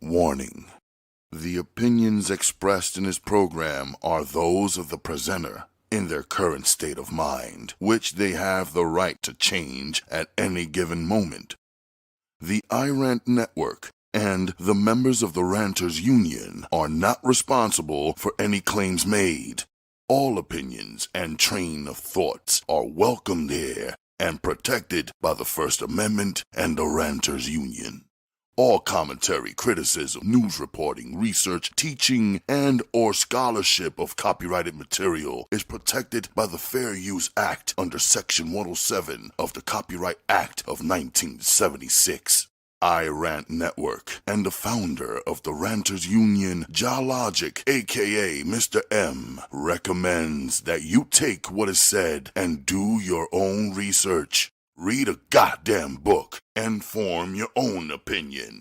Warning: the opinions expressed in this program are those of the presenter in their current state of mind, which they have the right to change at any given moment. The iRant Network and the members of the Ranters Union are not responsible for any claims made. All opinions and train of thoughts are welcomed here and protected by the First Amendment and the Ranters Union. All commentary, criticism, news reporting, research, teaching, and or scholarship of copyrighted material is protected by the Fair Use Act under Section 107 of the Copyright Act of 1976. iRant Network and the founder of the Ranters Union, Logic, aka Mr. M, recommends that you take what is said and do your own research. Read a goddamn book and form your own opinion.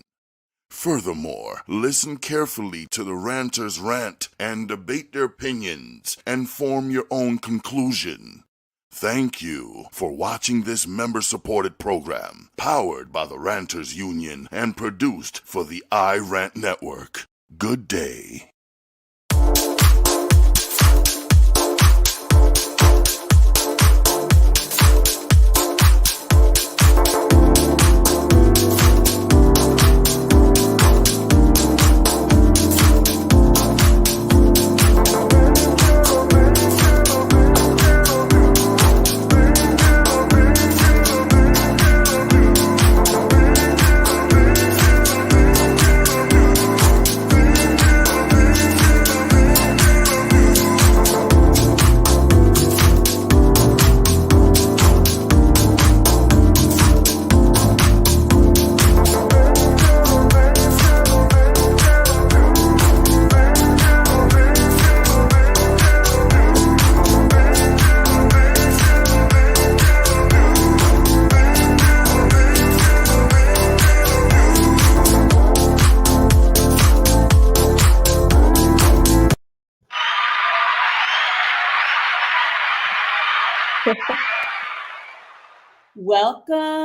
Furthermore, listen carefully to the ranters rant and debate their opinions and form your own conclusion. Thank you for watching this member-supported program, powered by the Ranters Union and produced for the iRant Network. Good day.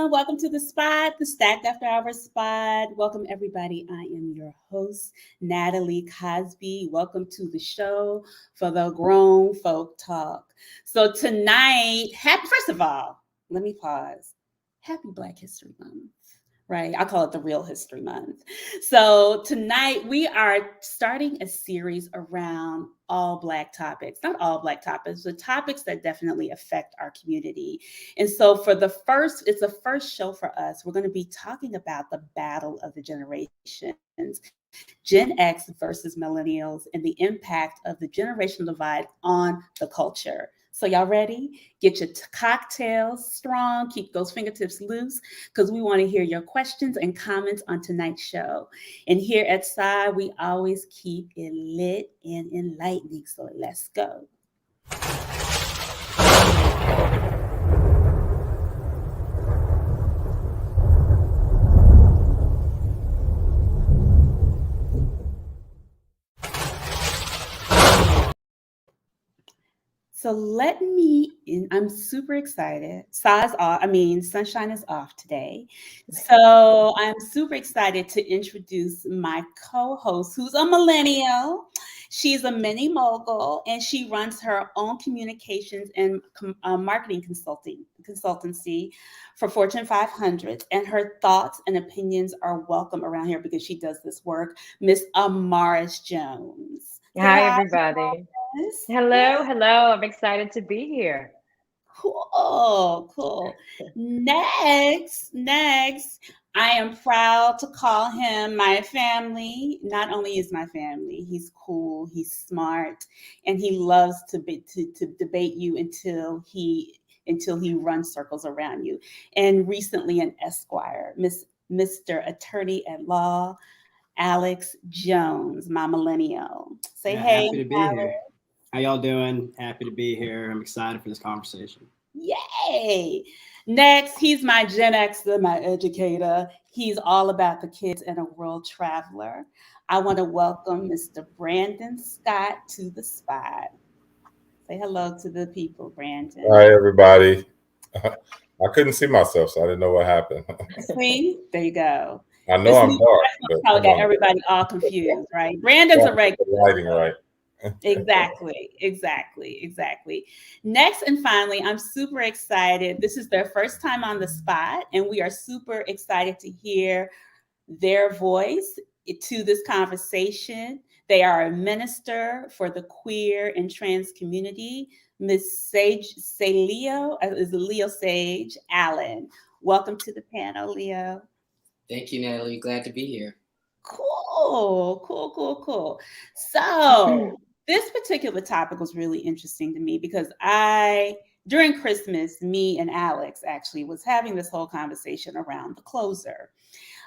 Welcome to the spot, the Stacked After Hours spot. Welcome, everybody. I am your host, Natalie Cosby. Welcome to the show for the Grown Folk Talk. So tonight, first of all, let me pause. Happy Black History Month. Right? I call it the Real History Month. So tonight we are starting a series around all Black topics, not all Black topics, but topics that definitely affect our community. And so it's the first show for us. We're going to be talking about the battle of the generations, Gen X versus Millennials, and the impact of the generational divide on the culture. So y'all ready? Get your cocktails strong, keep those fingertips loose, because we want to hear your questions and comments on tonight's show. And here at SI, we always keep it lit and enlightening. So let's go. So I'm super excited. Sunshine is off today. So I'm super excited to introduce my co-host, who's a millennial. She's a mini mogul, and she runs her own communications and marketing consultancy for Fortune 500. And her thoughts and opinions are welcome around here because she does this work. Miss Amaris Jones. Hi, everybody. Hello. I'm excited to be here. Cool. Next, I am proud to call him my family. Not only is my family, he's cool, he's smart, and he loves to debate you until he runs circles around you. And recently an Esquire, Mr. Attorney at Law, Alex Jones, my millennial. Say hey. Happy to be here. How y'all doing? Happy to be here. I'm excited for this conversation. Yay! Next, he's my Gen Xer, my educator. He's all about the kids and a world traveler. I want to welcome Mr. Brandon Scott to the spot. Say hello to the people, Brandon. Hi, everybody. I couldn't see myself, so I didn't know what happened. See? There you go. I know This I'm new dark, one but probably come got on. everybody all confused, right? Brandon's a Got regular. the lighting right. Exactly. Next and finally, I'm super excited. This is their first time on the spot, and we are super excited to hear their voice to this conversation. They are a minister for the queer and trans community, Miss Leo, is Leo Sage Allen. Welcome to the panel, Leo. Thank you, Natalie. Glad to be here. Cool. So this particular topic was really interesting to me because during Christmas, me and Alex actually was having this whole conversation around The Closer,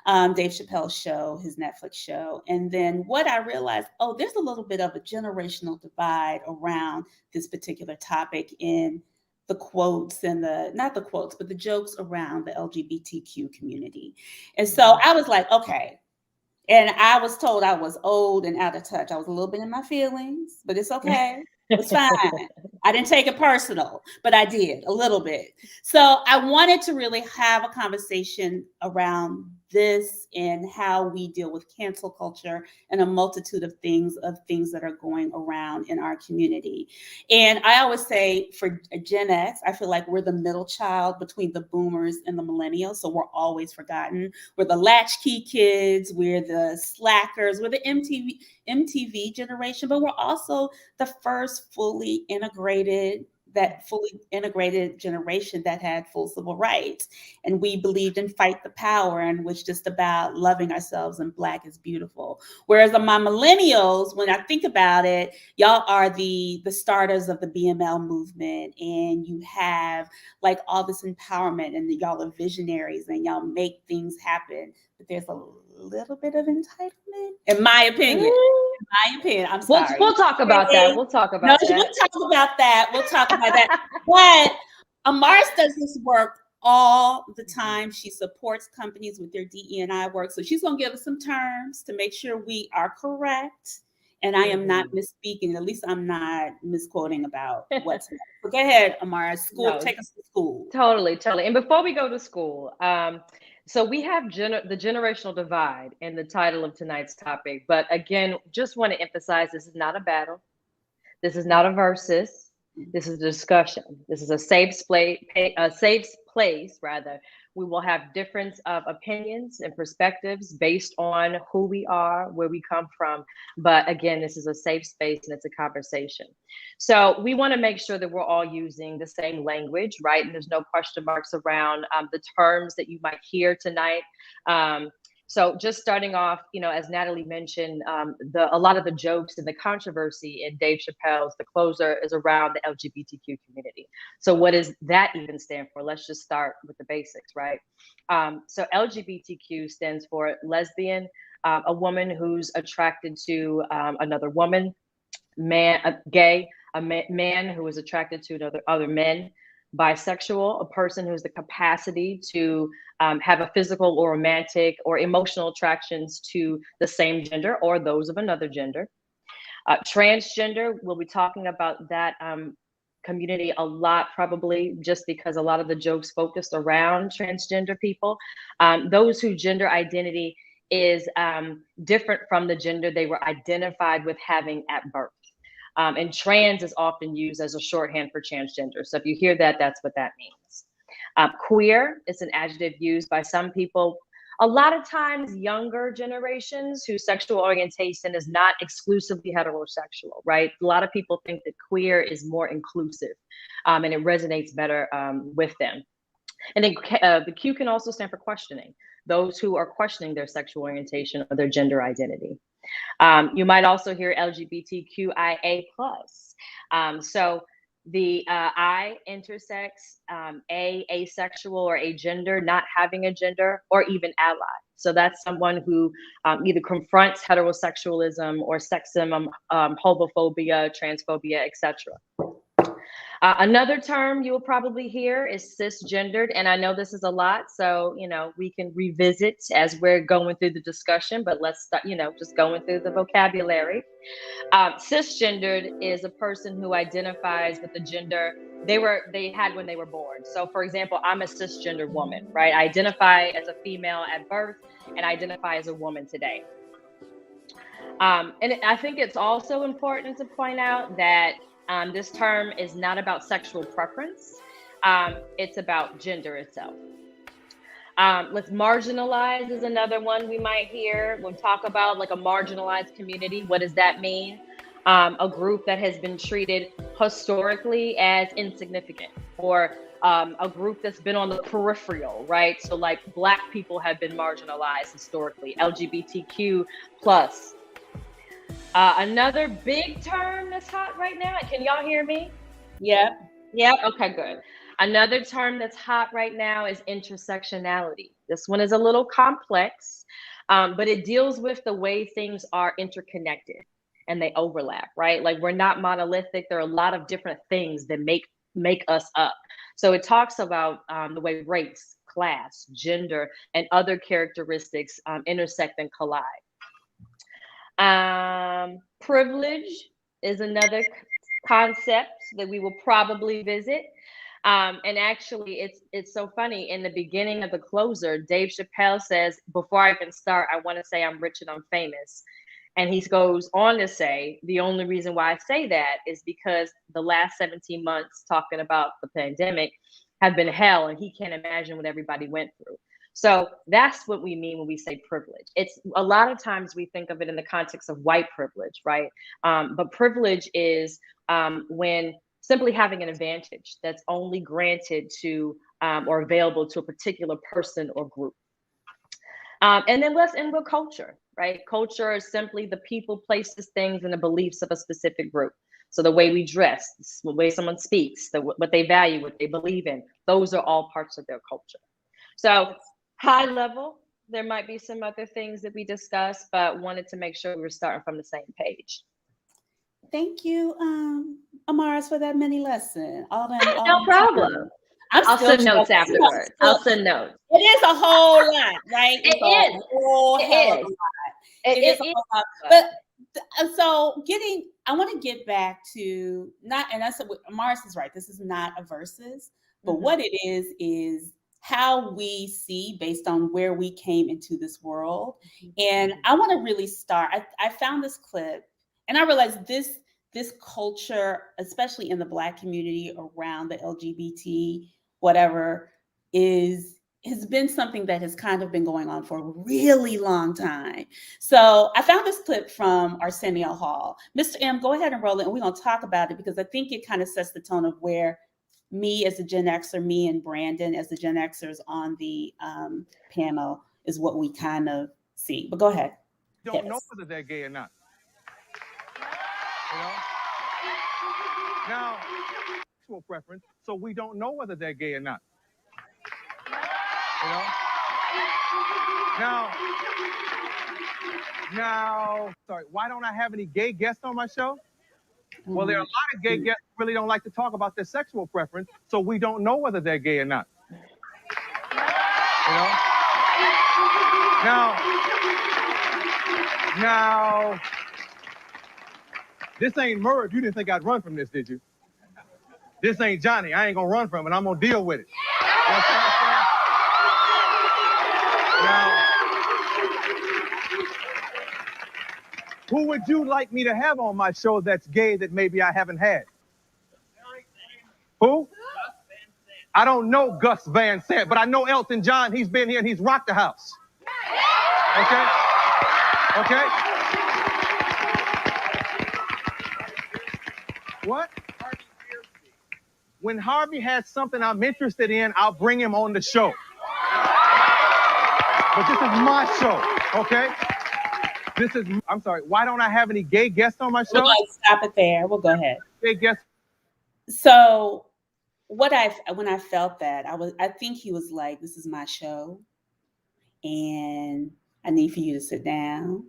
Dave Chappelle's show, his Netflix show. And then what I realized, there's a little bit of a generational divide around this particular topic in the quotes and not the quotes, but the jokes around the LGBTQ community. And so I was like, okay. And I was told I was old and out of touch. I was a little bit in my feelings, but it's okay. It's fine. I didn't take it personal, but I did a little bit. So I wanted to really have a conversation around this and how we deal with cancel culture and a multitude of things that are going around in our community. And I always say for Gen X, I feel like we're the middle child between the boomers and the millennials. So we're always forgotten. We're the latchkey kids. We're the slackers. We're the MTV generation, but we're also the first fully integrated generation that had full civil rights. And we believed in fight the power and was just about loving ourselves and Black is beautiful. Whereas my millennials, when I think about it, y'all are the starters of the BML movement, and you have like all this empowerment, and y'all are visionaries and y'all make things happen. But there's a little bit of entitlement, in my opinion. I'm sorry. We'll talk about that. We'll talk about that. We'll talk about that. But Amaris does this work all the time. She supports companies with their DE&I work. So she's going to give us some terms to make sure we are correct. And I am not misspeaking. At least I'm not misquoting about what's next. So go ahead, Amaris. Take us to school. Totally. And before we go to school, so we have the generational divide in the title of tonight's topic. But again, just want to emphasize this is not a battle. This is not a versus. This is a discussion. This is a safe place, rather. We will have difference of opinions and perspectives based on who we are, where we come from. But again, this is a safe space and it's a conversation. So we want to make sure that we're all using the same language, right? And there's no question marks around the terms that you might hear tonight. So just starting off, as Natalie mentioned, a lot of the jokes and the controversy in Dave Chappelle's The Closer is around the LGBTQ community. So what does that even stand for? Let's just start with the basics, right? So LGBTQ stands for lesbian, a woman who's attracted to another woman, gay, a man who is attracted to other men, bisexual, a person who has the capacity to have a physical or romantic or emotional attractions to the same gender or those of another gender. Transgender, we'll be talking about that community a lot, probably just because a lot of the jokes focused around transgender people. Those whose gender identity is different from the gender they were identified with having at birth. And trans is often used as a shorthand for transgender. So if you hear that, that's what that means. Queer is an adjective used by some people, a lot of times younger generations whose sexual orientation is not exclusively heterosexual, right? A lot of people think that queer is more inclusive and it resonates better with them. And then the Q can also stand for questioning, those who are questioning their sexual orientation or their gender identity. You might also hear LGBTQIA+. So the I, intersex, asexual or agender, not having a gender, or even ally. So that's someone who either confronts heterosexualism or sexism, homophobia, transphobia, etc. Another term you will probably hear is cisgendered, and I know this is a lot, so we can revisit as we're going through the discussion. But let's start, just going through the vocabulary. Cisgendered is a person who identifies with the gender they had when they were born. So, for example, I'm a cisgendered woman, right? I identify as a female at birth and identify as a woman today. And I think it's also important to point out that this term is not about sexual preference. It's about gender itself. Let's marginalize is another one we might hear. We'll talk about like a marginalized community. What does that mean? A group that has been treated historically as insignificant, or a group that's been on the peripheral, right? So like Black people have been marginalized historically, LGBTQ plus. Another big term that's hot right now. Can y'all hear me? Yep. Yep. Okay, good. Another term that's hot right now is intersectionality. This one is a little complex, but it deals with the way things are interconnected and they overlap, right? Like we're not monolithic. There are a lot of different things that make us up. So it talks about the way race, class, gender, and other characteristics intersect and collide. Privilege is another concept that we will probably visit. And actually, it's so funny. In the beginning of the closer, Dave Chappelle says, "Before I can start, I want to say I'm rich and I'm famous." And he goes on to say, the only reason why I say that is because the last 17 months talking about the pandemic have been hell, and he can't imagine what everybody went through. So that's what we mean when we say privilege. It's a lot of times we think of it in the context of white privilege, right? But privilege is when simply having an advantage that's only granted to or available to a particular person or group. And then let's end with culture, right? Culture is simply the people, places, things, and the beliefs of a specific group. So the way we dress, the way someone speaks, what they value, what they believe in, those are all parts of their culture. So high level, there might be some other things that we discussed, but wanted to make sure we were starting from the same page. Thank you, Amaris, for that mini lesson. No problem. I'll send notes afterwards. I'll send notes. It is a whole lot, right? It is. It is a whole lot. But so I want to get back to and that's what Amaris is right. This is not a versus, but what it is how we see based on where we came into this world. And I want to really start. I found this clip, and I realized this culture, especially in the Black community around the LGBT whatever, has been something that has kind of been going on for a really long time. So I found this clip from Arsenio Hall. Mr. M, go ahead and roll it, and we're going to talk about it because I think it kind of sets the tone of where me as a Gen Xer, me and Brandon as the Gen Xers on the panel is what we kind of see. But go ahead. Don't know whether they're gay or not. You know? Now, sexual preference, so we don't know whether they're gay or not. You know? Now, sorry, why don't I have any gay guests on my show? Well, there are a lot of gay guests who really don't like to talk about their sexual preference, so we don't know whether they're gay or not. You know? Now, this ain't Murray. You didn't think I'd run from this, did you? This ain't Johnny. I ain't gonna run from it. I'm gonna deal with it. You know what I'm saying? Now, who would you like me to have on my show that's gay that maybe I haven't had? Who? I don't know Gus Van Sant, but I know Elton John. He's been here and he's rocked the house. Okay? Okay? What? When Harvey has something I'm interested in, I'll bring him on the show. But this is my show, okay? I'm sorry, why don't I have any gay guests on my show? We'll stop it there. We'll go ahead. Gay guests. So when I felt that, I think he was like, this is my show and I need for you to sit down.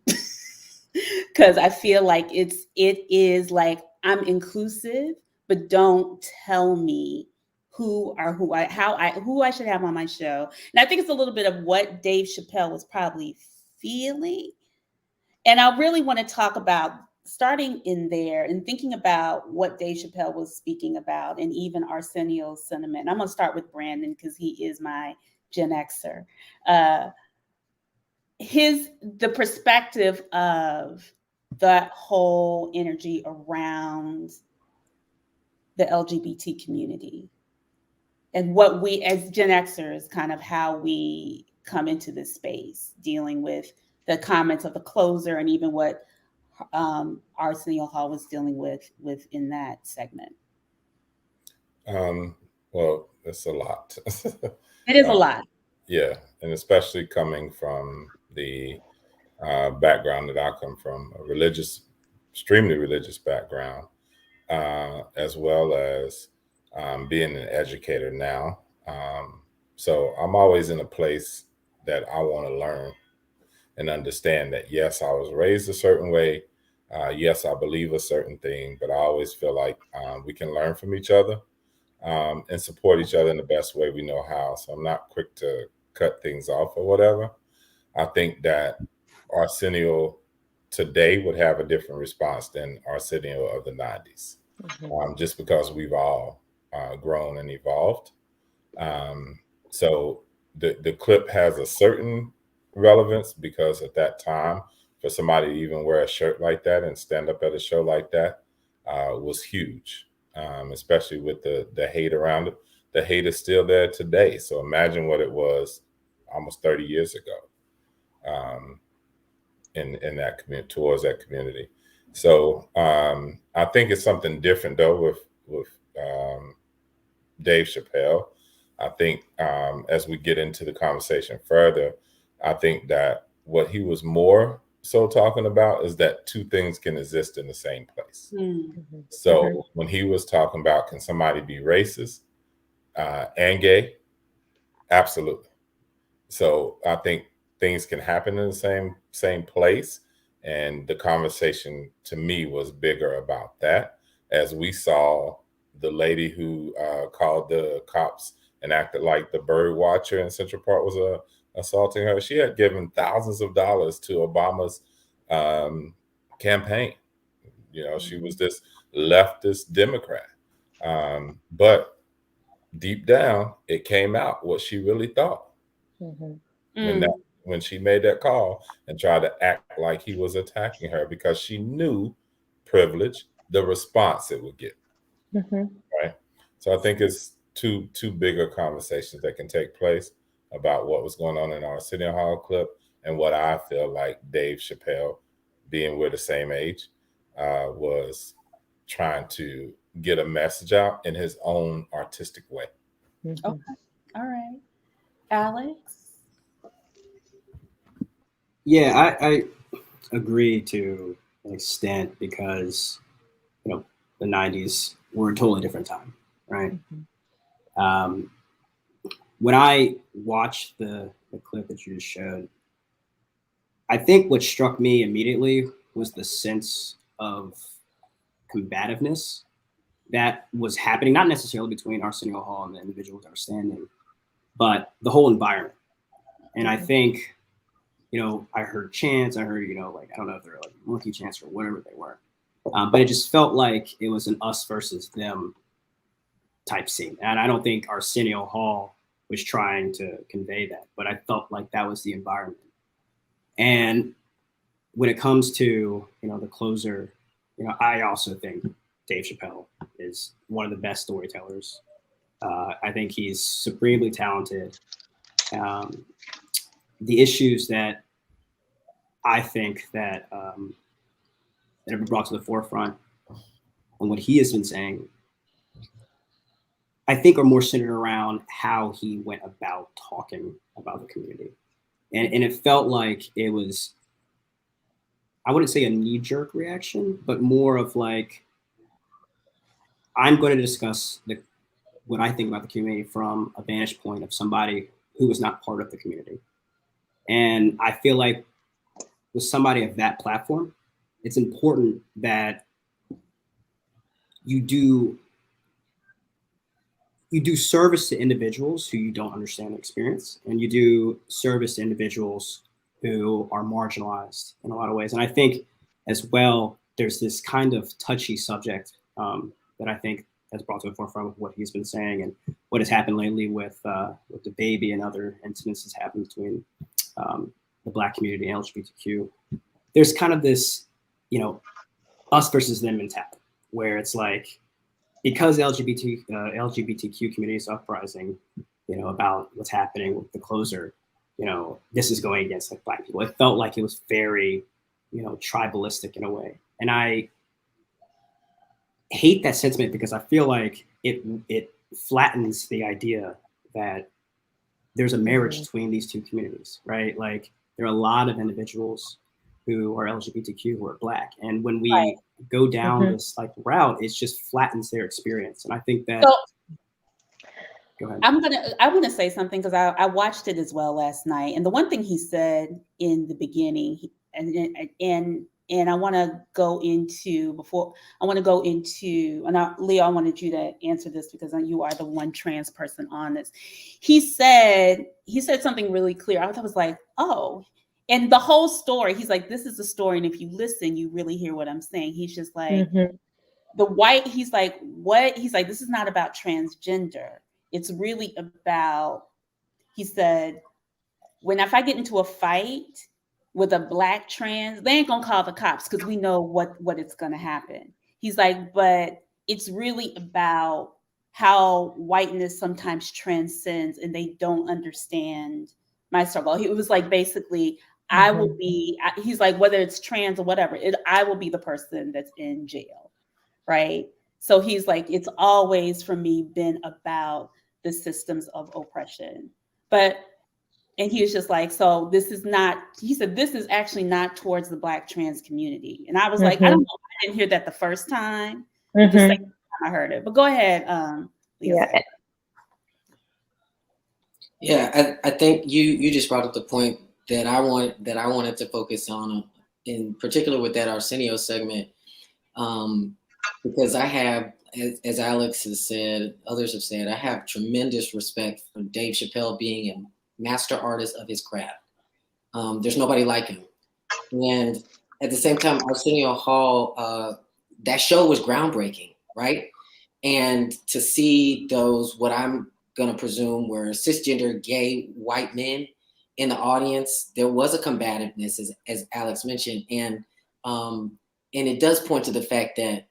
Because I feel like it is like I'm inclusive, but don't tell me who I should have on my show. And I think it's a little bit of what Dave Chappelle was probably feeling. And I really want to talk about starting in there and thinking about what Dave Chappelle was speaking about, and even Arsenio's sentiment. I'm going to start with Brandon because he is my Gen Xer. The perspective of that whole energy around the LGBT community, and what we as Gen Xers, kind of how we come into this space, dealing with the comments of the closer, and even what Arsenio Hall was dealing with within that segment. Well, it's a lot. It is a lot. Yeah, and especially coming from the background that I come from, a religious, extremely religious background, as well as being an educator now. So I'm always in a place that I want to learn and understand that, yes, I was raised a certain way. Yes, I believe a certain thing, but I always feel like we can learn from each other and support each other in the best way we know how. So I'm not quick to cut things off or whatever. I think that Arsenio today would have a different response than Arsenio of the 90s, just because we've all grown and evolved. So the clip has a certain relevance because at that time, for somebody to even wear a shirt like that and stand up at a show like that was huge, especially with the hate around it. The hate is still there today. So imagine what it was almost 30 years ago in that community, towards that community. So I think it's something different though with Dave Chappelle. I think as we get into the conversation further, I think that what he was more so talking about is that two things can exist in the same place. Mm-hmm. So when he was talking about, can somebody be racist and gay? Absolutely. So I think things can happen in the same place. And the conversation to me was bigger about that, as we saw the lady who called the cops and acted like the bird watcher in Central Park was assaulting her. She had given thousands of dollars to Obama's campaign. You know, she was this leftist Democrat. But deep down, it came out what she really thought when she made that call and tried to act like he was attacking her, because she knew privilege, the response it would get. Right. So I think it's two bigger conversations that can take place about what was going on in our Arsenio Hall clip and what I feel like Dave Chappelle, being we're the same age, was trying to get a message out in his own artistic way. Okay. All right. Alex? Yeah, I agree to an extent, because, you know, the 90s were a totally different time, right? When I watched the clip that you just showed, I think what struck me immediately was the sense of combativeness that was happening, not necessarily between Arsenio Hall and the individuals that are standing, but the whole environment. And I think, you know, I heard chants, I heard, you know, like, I don't know if they're like monkey chants or whatever they were, but it just felt like it was an us versus them type scene. And I don't think Arsenio Hall was trying to convey that, but I felt like that was the environment. And when it comes to, you know, the closer, you know, I also think Dave Chappelle is one of the best storytellers. I think he's supremely talented. The issues that I think that that have been brought to the forefront and what he has been saying, I think are more centered around how he went about talking about the community. And it felt like it was, I wouldn't say a knee-jerk reaction, but more of like, I'm going to discuss what I think about the community from a vantage point of somebody who is not part of the community. And I feel like with somebody of that platform, it's important that you do you do service to individuals who you don't understand the experience, and you do service to individuals who are marginalized in a lot of ways. And I think as well, there's this kind of touchy subject that I think has brought to the forefront of what he's been saying and what has happened lately with the baby and other incidents that's happened between the Black community and LGBTQ. There's kind of this, us versus them mentality, where it's like, because LGBTQ community is uprising, about what's happening with the closer, this is going against like Black people. It felt like it was very, tribalistic in a way. And I hate that sentiment because I feel like it flattens the idea that there's a marriage between these two communities, right? Like there are a lot of individuals who are LGBTQ who are Black. And when we go down this like route, it just flattens their experience. And I think that go ahead. I want to say something because I watched it as well last night. And the one thing he said in the beginning, and I want to go into Leo, I wanted you to answer this because you are the one trans person on this. He said something really clear. I was like, oh, and the whole story, he's like, this is the story. And if you listen, you really hear what I'm saying. He's just like he's like, what? He's like, this is not about transgender. It's really about, he said, if I get into a fight with a Black trans, they ain't gonna call the cops because we know what it's gonna happen. He's like, but it's really about how whiteness sometimes transcends and they don't understand my struggle. It was like, basically, I will be, he's like, whether it's trans or whatever, I will be the person that's in jail, right? So he's like, it's always for me been about the systems of oppression. And he was just like, so this is not, he said, this is actually not towards the Black trans community. And I was like, I don't know, I didn't hear that the first time, the second time I heard it. But go ahead, Lisa. Yeah, I think you just brought up the point that I wanted to focus on, in particular with that Arsenio segment, because I have, as Alex has said, others have said, I have tremendous respect for Dave Chappelle being a master artist of his craft. There's nobody like him. And at the same time, Arsenio Hall, that show was groundbreaking, right? And to see those, what I'm going to presume were cisgender gay white men in the audience, there was a combativeness, as Alex mentioned. And it does point to the fact that,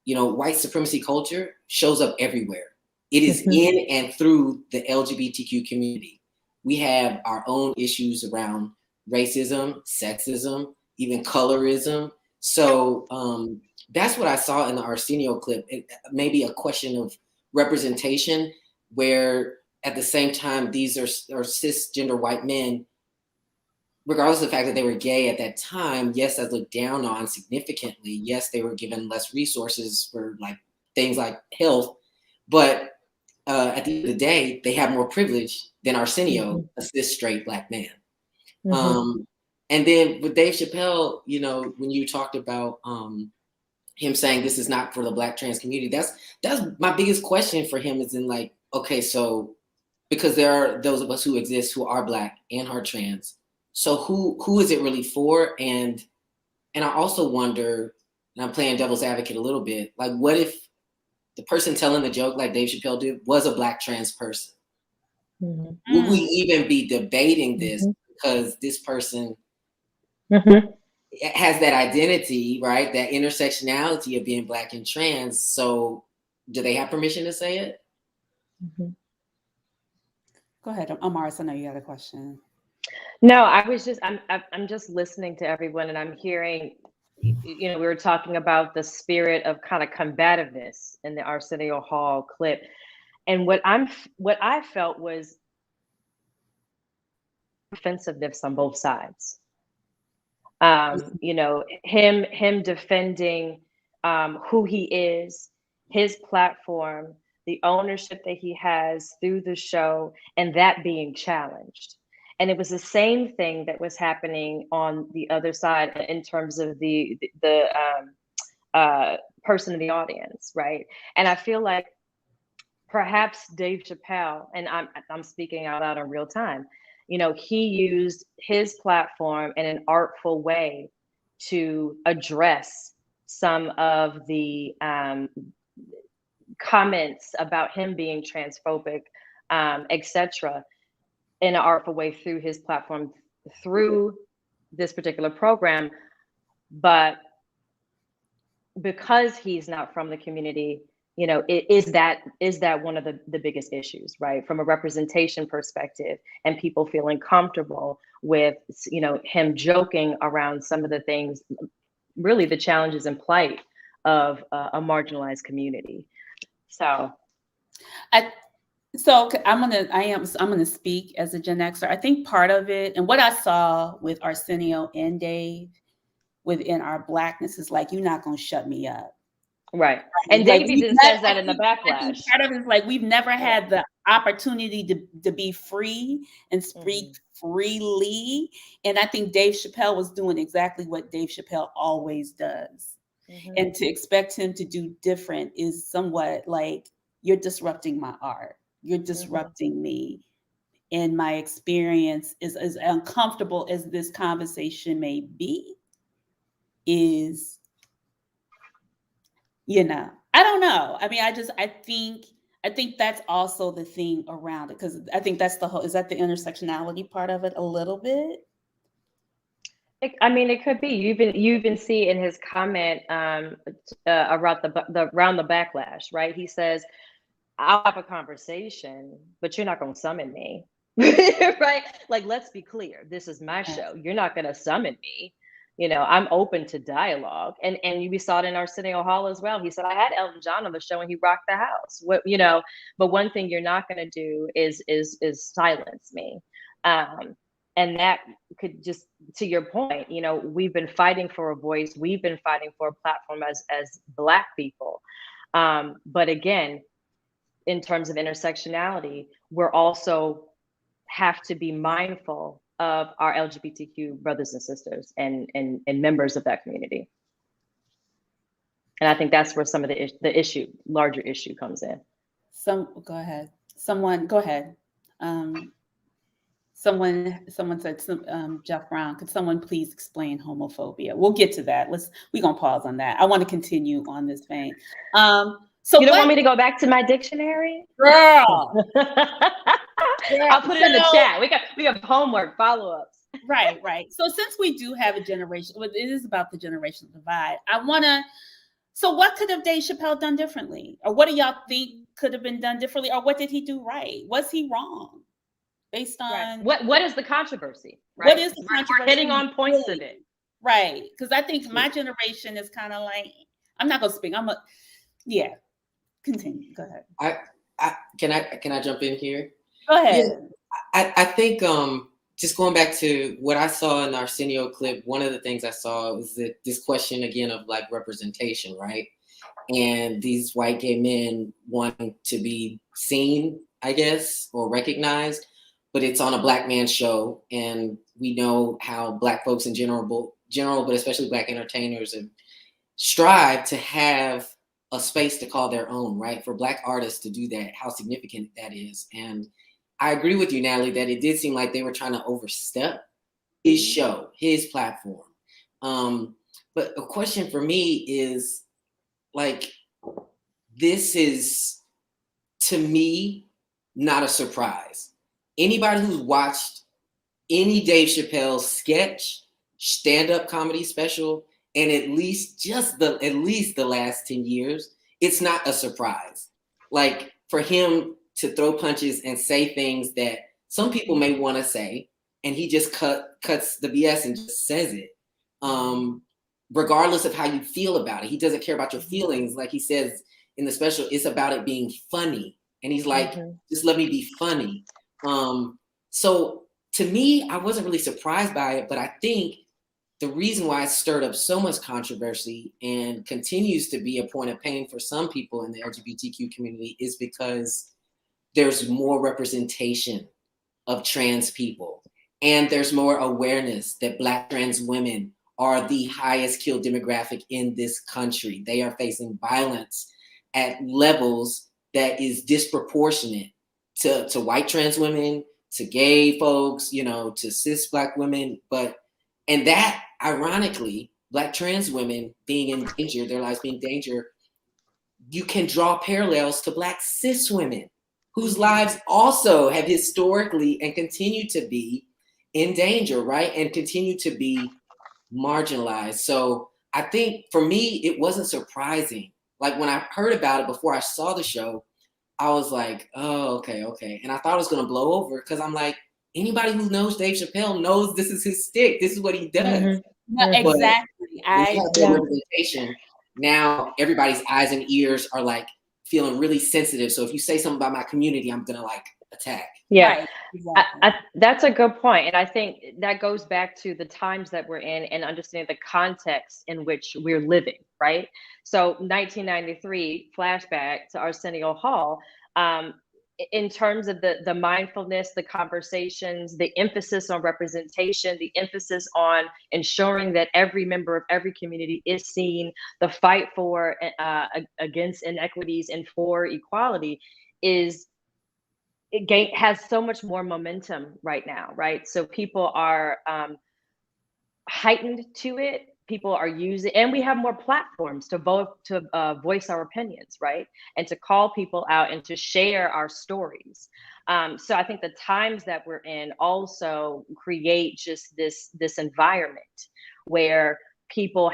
white supremacy culture shows up everywhere. It is in and through the LGBTQ community. We have our own issues around racism, sexism, even colorism. So that's what I saw in the Arsenio clip. Maybe a question of representation, where at the same time, these are cisgender white men, regardless of the fact that they were gay at that time. Yes, that's looked down on significantly. Yes, they were given less resources for like things like health, but at the end of the day, they have more privilege than Arsenio, a cis straight Black man. And then with Dave Chappelle, when you talked about him saying this is not for the Black trans community, that's my biggest question for him, is in like, okay, so because there are those of us who exist who are Black and are trans, so who is it really for? And I also wonder, and I'm playing devil's advocate a little bit, like what if the person telling the joke, like Dave Chappelle did, was a Black trans person? Would we even be debating this because this person has that identity, right? That intersectionality of being Black and trans. So do they have permission to say it? Go ahead, Amaris, I know you got a question. No, I'm just listening to everyone, and I'm hearing, we were talking about the spirit of kind of combativeness in the Arsenio Hall clip. And what I felt was offensiveness on both sides. Him defending who he is, his platform, the ownership that he has through the show, and that being challenged. And it was the same thing that was happening on the other side in terms of the person in the audience, right? And I feel like perhaps Dave Chappelle, and I'm speaking out loud in real time, you know, he used his platform in an artful way to address some of the comments about him being transphobic, etc., in an artful way through his platform, through this particular program. But because he's not from the community, you know, is that one of the biggest issues, right? From a representation perspective, and people feeling comfortable with, you know, him joking around some of the things, really the challenges and plight of a marginalized community. So I'm gonna speak as a Gen Xer. I think part of it, and what I saw with Arsenio and Dave within our Blackness, is like, you're not gonna shut me up. Right. And like, Dave even says that in the backlash. I think part of it is like, we've never had the opportunity to be free and speak freely. And I think Dave Chappelle was doing exactly what Dave Chappelle always does. And to expect him to do different is somewhat like, you're disrupting my art. You're disrupting me. And my experience is as uncomfortable as this conversation may be, is, you know, I don't know. I mean, I think that's also the thing around it, because I think that's is that the intersectionality part of it a little bit? I mean, it could be. You even see in his comment around the backlash, right? He says, "I'll have a conversation, but you're not going to summon me," right? Like, let's be clear. This is my show. You're not going to summon me. You know, I'm open to dialogue, and we saw it in Arsenio Hall as well. He said, "I had Elton John on the show, and he rocked the house." What, you know, but one thing you're not going to do is silence me. And that could, just to your point, you know, we've been fighting for a voice. We've been fighting for a platform as Black people. But again, in terms of intersectionality, we're also have to be mindful of our LGBTQ brothers and sisters and members of that community. And I think that's where some of the larger issue comes in. Go ahead. Someone, go ahead. Someone said, Jeff Brown, could someone please explain homophobia? We'll get to that. We're gonna pause on that. I want to continue on this vein. So you don't want me to go back to my dictionary? Girl. I'll put it in the chat. We have homework, follow-ups. Right. So since we do have a generation, it is about the generational divide. So what could have Dave Chappelle done differently? Or what do y'all think could have been done differently? Or what did he do right? Was he wrong? Based on what is the controversy? Right? What is the controversy? We're hitting on points of it. Right. Because I think my generation is kind of like, I'm not gonna speak. Continue. Go ahead. Can I jump in here? Go ahead. Yeah, I think just going back to what I saw in the Arsenio clip, one of the things I saw was that this question again of like representation, right? And these white gay men wanting to be seen, I guess, or recognized, but it's on a Black man show, and we know how Black folks in general, but especially Black entertainers, strive to have a space to call their own, right? For Black artists to do that, how significant that is. And I agree with you, Natalie, that it did seem like they were trying to overstep his show, his platform. But a question for me is, like, this is, to me, not a surprise. Anybody who's watched any Dave Chappelle sketch, stand-up comedy special, and at least the last 10 years, it's not a surprise. Like, for him to throw punches and say things that some people may want to say, and he just cuts the BS and just says it, regardless of how you feel about it. He doesn't care about your feelings. Like he says in the special, it's about it being funny. And he's like, just let me be funny. So to me, I wasn't really surprised by it, but I think the reason why it stirred up so much controversy and continues to be a point of pain for some people in the LGBTQ community is because there's more representation of trans people, and there's more awareness that Black trans women are the highest killed demographic in this country. They are facing violence at levels that is disproportionate to white trans women, to gay folks, you know, to cis Black women. And that, ironically, Black trans women being in danger, their lives being in danger, you can draw parallels to Black cis women whose lives also have historically and continue to be in danger, right? And continue to be marginalized. So I think for me, it wasn't surprising. Like when I heard about it before I saw the show, I was like, oh, okay. And I thought it was gonna blow over because I'm like, anybody who knows Dave Chappelle knows this is his stick. This is what he does. No, exactly. Representation. Now everybody's eyes and ears are like feeling really sensitive. So if you say something about my community, I'm gonna like attack. Yeah, right. Exactly. that's a good point. And I think that goes back to the times that we're in and understanding the context in which we're living, right? So 1993, flashback to Arsenio Hall, in terms of the mindfulness, the conversations, the emphasis on representation, the emphasis on ensuring that every member of every community is seen, the fight for against inequities and for equality has so much more momentum right now, right? So people are heightened to it. People are using, and we have more platforms to voice our opinions, right? And to call people out and to share our stories. So I think the times that we're in also create just this environment where people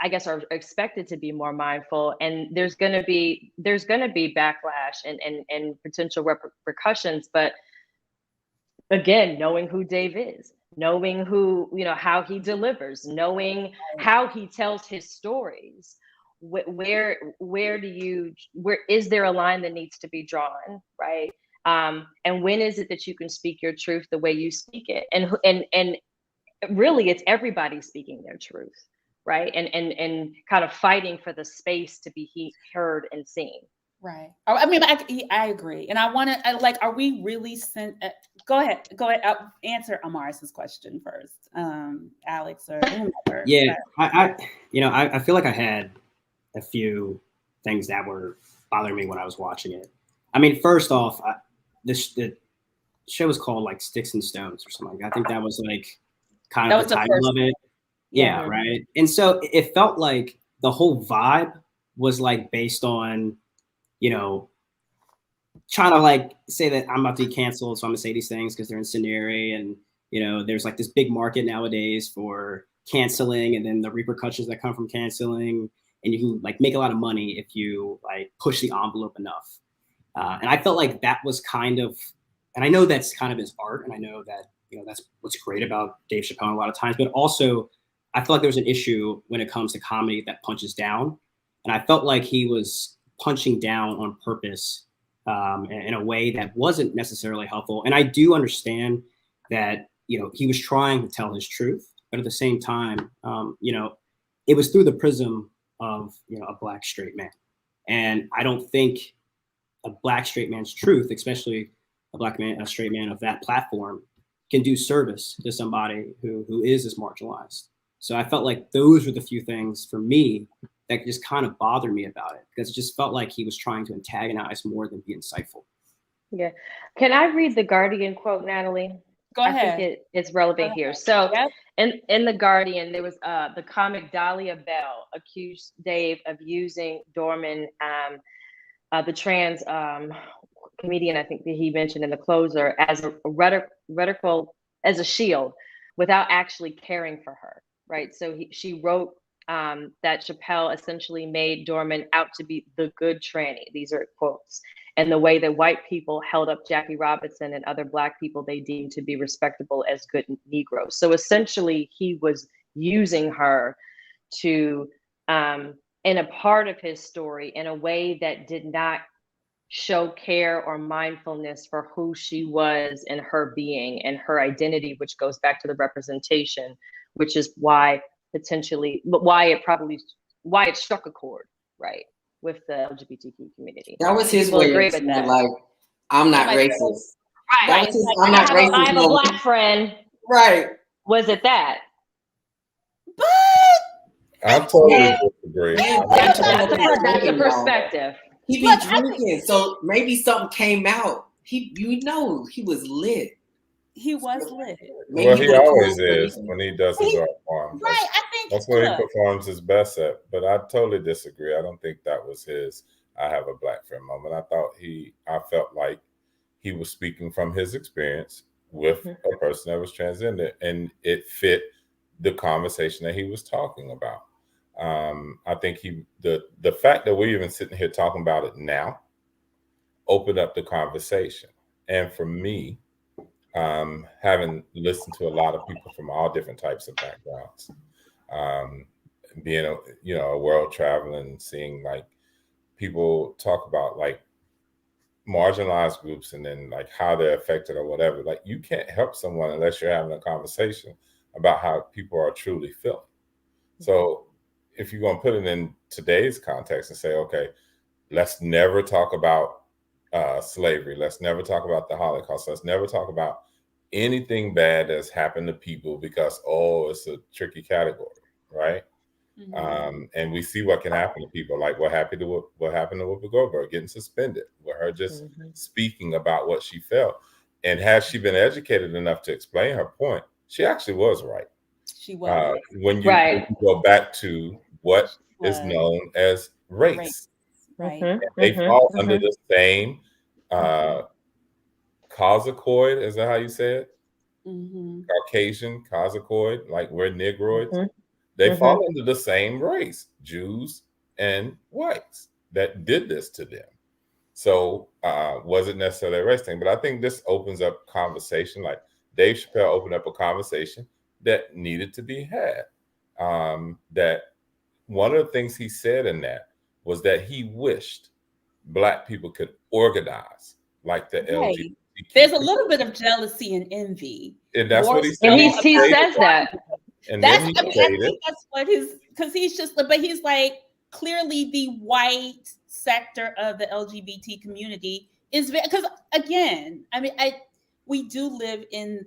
I guess are expected to be more mindful, and there's gonna be backlash and potential repercussions. But again, knowing who Dave is, knowing how he delivers, knowing how he tells his stories, where is there a line that needs to be drawn, right? And when is it that you can speak your truth the way you speak it? And really, it's everybody speaking their truth, right? And kind of fighting for the space to be heard and seen. Right. I mean, I agree. And I want to, are we really go ahead. Answer Amaris's question first, Alex or whomever. Yeah, I feel like I had a few things that were bothering me when I was watching it. I mean, first off, the show was called like Sticks and Stones or something. I think that was like kind of the title of it. Yeah, right. And so it felt like the whole vibe was like based on, trying to like say that I'm about to be canceled, so I'm gonna say these things because they're incendiary, and there's like this big market nowadays for canceling, and then the repercussions that come from canceling, and you can like make a lot of money if you like push the envelope enough. And I felt like that was kind of, and I know that's kind of his art, and I know that that's what's great about Dave Chappelle a lot of times, but also I felt like there was an issue when it comes to comedy that punches down, and I felt like he was punching down on purpose in a way that wasn't necessarily helpful. And I do understand that, he was trying to tell his truth, but at the same time, it was through the prism of, a Black straight man. And I don't think a Black straight man's truth, especially a straight man of that platform, can do service to somebody who is as marginalized. So I felt like those were the few things for me that just kind of bothered me about it, because it just felt like he was trying to antagonize more than be insightful. Yeah. Can I read the Guardian quote, Natalie? Go ahead. I think it's relevant here. So in the Guardian, there was the comic Dahlia Bell accused Dave of using Dorman, the trans comedian, I think that he mentioned in the closer, as a rhetorical, as a shield without actually caring for her, right? So she wrote that Chappelle essentially made Dorman out to be the good tranny. These are quotes. And the way that white people held up Jackie Robinson and other Black people they deemed to be respectable as good Negroes. So essentially, he was using her to, in a part of his story, in a way that did not show care or mindfulness for who she was and her being and her identity, which goes back to the representation, which is why it struck a chord, right, with the LGBTQ community. That was his way of saying, like, I'm not racist. Right. I'm not racist. I have a Black friend. Right. Was it that? I totally disagree. That's a perspective. He be Look, drinking, so maybe something came out. He was lit. he was lit. Maybe Well, he would've always told is something. when he does his art form. Right. I think, That's where he look, performs his best at. But I totally disagree. I don't think that was his I have a black friend moment. I felt like he was speaking from his experience with a person that was transgender, and it fit the conversation that he was talking about. I think the fact that we're even sitting here talking about it now opened up the conversation. And for me, having listened to a lot of people from all different types of backgrounds, being a world traveling, seeing like people talk about like marginalized groups and then like how they're affected or whatever. Like you can't help someone unless you're having a conversation about how people are truly feeling. So if you're going to put it in today's context and say, okay, let's never talk about slavery. Let's never talk about the Holocaust. Let's never talk about anything bad that's happened to people because, it's a tricky category, right? And we see what can happen to people, like what happened to Whoopi Goldberg getting suspended, with her just speaking about what she felt. And had she been educated enough to explain her point, she actually was right. she was. When you go back to what is known as race. Right. They fall under the same causacoid, is that how you say it? Caucasian causacoid, like we're Negroids. They fall under the same race, Jews and whites, that did this to them. So wasn't necessarily a race thing, but I think this opens up conversation. Like Dave Chappelle opened up a conversation that needed to be had. That one of the things he said in that was that he wished Black people could organize like the LGBTQ. There's a little bit of jealousy and envy. And that's what he said. And he says that. And then he I think that's what because he's like, clearly the white sector of the LGBT community is very, because again, we do live in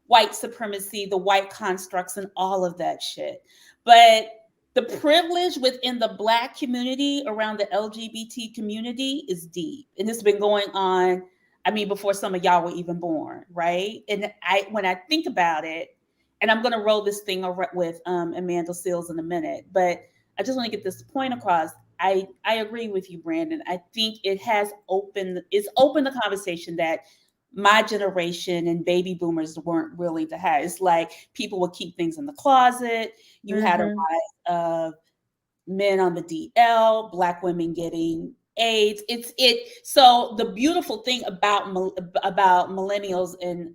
white supremacy, the white constructs and all of that shit. But the privilege within the Black community around the LGBT community is deep. And it's been going on, before some of y'all were even born, right? And when I think about it, and I'm going to roll this thing with Amanda Seales in a minute, but I just want to get this point across. I agree with you, Brandon. I think it's opened the conversation that my generation and baby boomers weren't willing to have. It's like people would keep things in the closet. You had a rise of men on the DL, Black women getting AIDS. So the beautiful thing about millennials and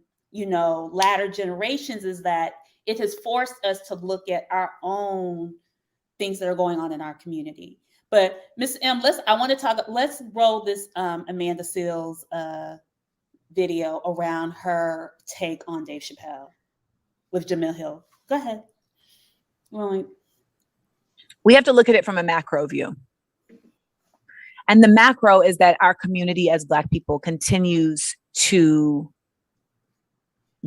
latter generations is that it has forced us to look at our own things that are going on in our community. But Ms. M, let's roll this Amanda Seales video around her take on Dave Chappelle with Jamil Hill. Go ahead. We have to look at it from a macro view. And the macro is that our community as Black people continues to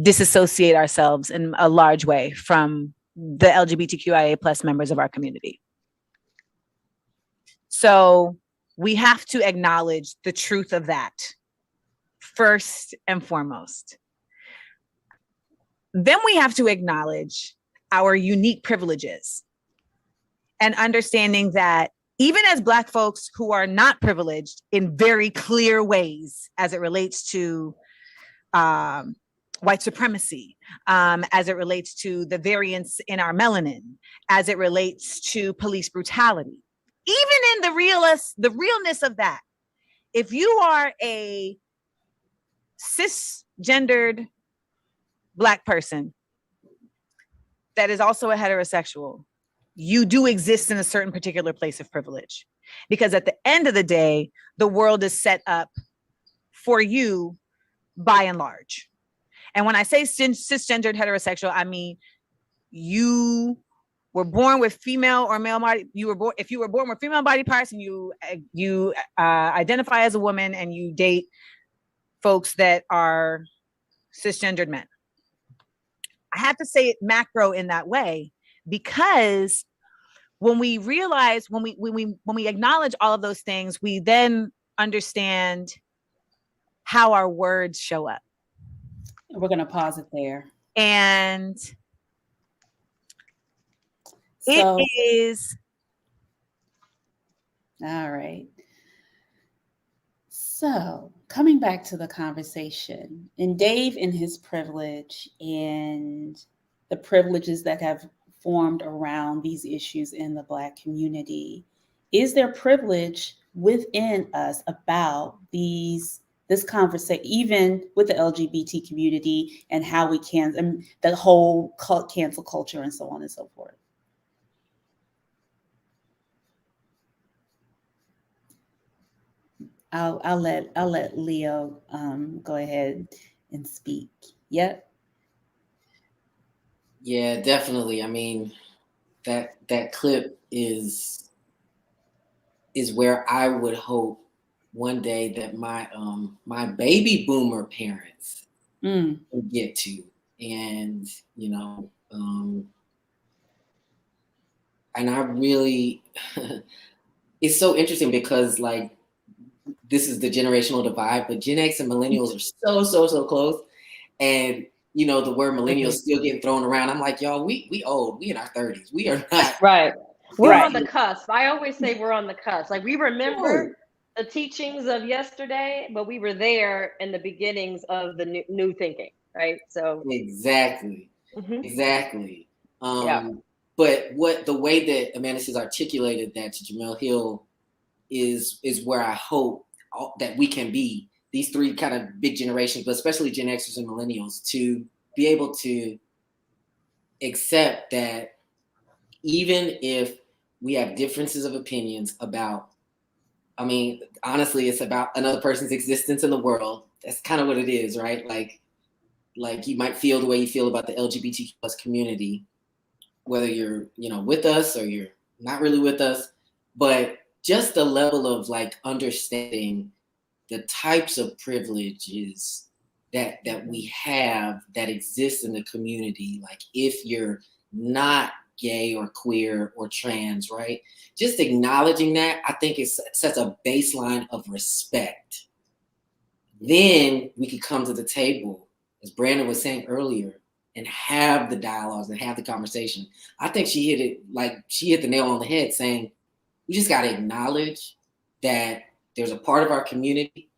disassociate ourselves in a large way from the LGBTQIA plus members of our community. So we have to acknowledge the truth of that first and foremost. Then we have to acknowledge our unique privileges and understanding that even as Black folks who are not privileged in very clear ways as it relates to white supremacy, as it relates to the variance in our melanin, as it relates to police brutality, even in the realness of that, if you are a cisgendered Black person that is also a heterosexual, you do exist in a certain particular place of privilege. Because at the end of the day, the world is set up for you by and large. And when I say cisgendered heterosexual, I mean you were born with female or male body. If you were born with female body parts and you identify as a woman and you date folks that are cisgendered men. I have to say it macro in that way because when we realize, when we acknowledge all of those things, we then understand how our words show up. We're going to pause it there. And So, it is. All right. So, coming back to the conversation, and Dave in his privilege and the privileges that have formed around these issues in the Black community, is there privilege within us about this conversation, even with the LGBT community, and how we can, and the whole cancel culture and so on and so forth? I'll let Leo go ahead and speak. Yep. Yeah, definitely. I mean, that clip is where I would hope one day that my baby boomer parents will get to. And and I really it's so interesting because like this is the generational divide, but Gen X and millennials are so close. And the word millennials still getting thrown around. I'm like, y'all, we old. We in our 30s. We are not. Right. We're Right. on the cusp. I always say we're on the cusp. Like we remember the teachings of yesterday, but we were there in the beginnings of the new thinking, right? So Exactly. Yeah. But the way that Amanda has articulated that to Jamel Hill is where I hope that we can be, these three kind of big generations, but especially Gen Xers and millennials, to be able to accept that even if we have differences of opinions about, I mean, honestly, it's about another person's existence in the world. That's kind of what it is, right? Like you might feel the way you feel about the LGBTQ plus community, whether you're, with us or you're not really with us, but just the level of like understanding the types of privileges that we have that exist in the community. Like if you're not gay or queer or trans, right? Just acknowledging that, I think it sets a baseline of respect. Then we could come to the table, as Brandon was saying earlier, and have the dialogues and have the conversation. I think she hit the nail on the head saying, we just got to acknowledge that there's a part of our community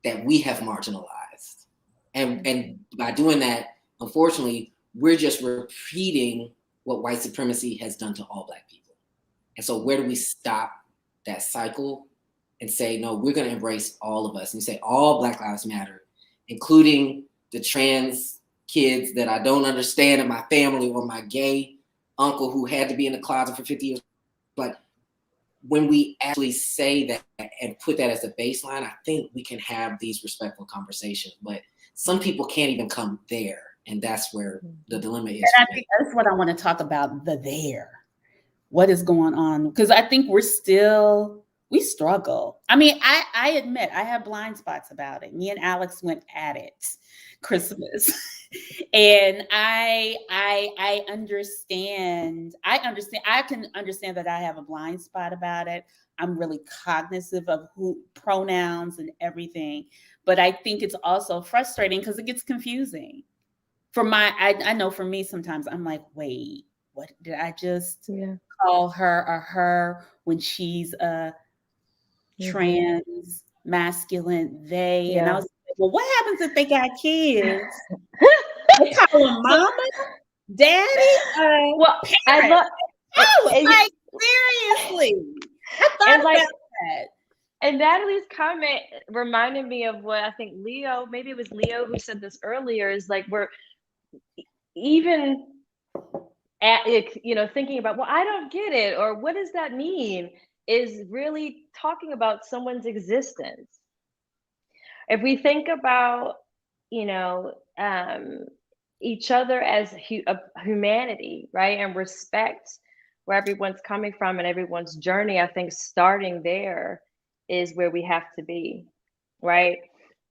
that we have marginalized. And by doing that, unfortunately, we're just repeating what white supremacy has done to all Black people. And so where do we stop that cycle and say, no, we're going to embrace all of us and say all Black lives matter, including the trans kids that I don't understand in my family, or my gay uncle who had to be in the closet for 50 years. But when we actually say that and put that as a baseline, I think we can have these respectful conversations. But some people can't even come there. And that's where the dilemma is. And I think that's what I want to talk about, what is going on? Because I think we struggle. I mean, I admit I have blind spots about it. Me and Alex went at it Christmas. And I understand. I can understand that I have a blind spot about it. I'm really cognizant of pronouns and everything. But I think it's also frustrating because it gets confusing. I know for me, sometimes I'm like, wait, what did I just call her or her when she's a trans masculine they? And I was like, well, what happens if they got kids? They call them mama, daddy, well, parent. Like seriously. I thought about that. And Natalie's comment reminded me of what I think maybe it was Leo who said this earlier, is like we're even at thinking about, well, I don't get it, or what does that mean, is really talking about someone's existence. If we think about each other as humanity, right, and respect where everyone's coming from and everyone's journey, I think starting there is where we have to be, right?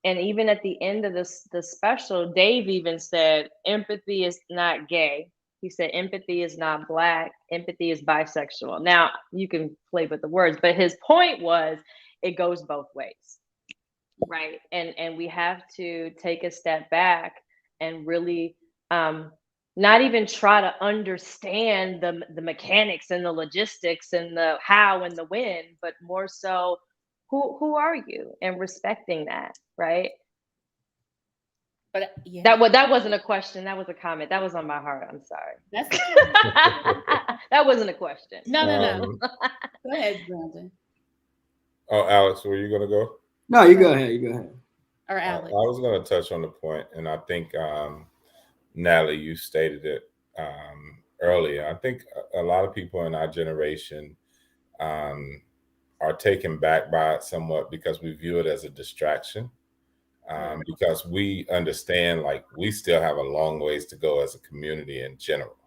And even at the end of the special, Dave even said, empathy is not gay, He said empathy is not Black, empathy is bisexual. Now, you can play with the words, but his point was it goes both ways, right? And we have to take a step back and really not even try to understand the mechanics and the logistics and the how and the when, but more so who are you, and respecting that, right? But yeah, That wasn't a question. That was a comment. That was on my heart. I'm sorry. that's okay. That wasn't a question. No. Go ahead, Brandon. Oh, Alex, were you going to go? No, you go ahead. You go ahead. Or I Alex. was going to touch on the point, and I think, Natalie, you stated it earlier. I think a lot of people in our generation are taken back by it somewhat because we view it as a distraction. Because we understand, like, we still have a long ways to go as a community in general.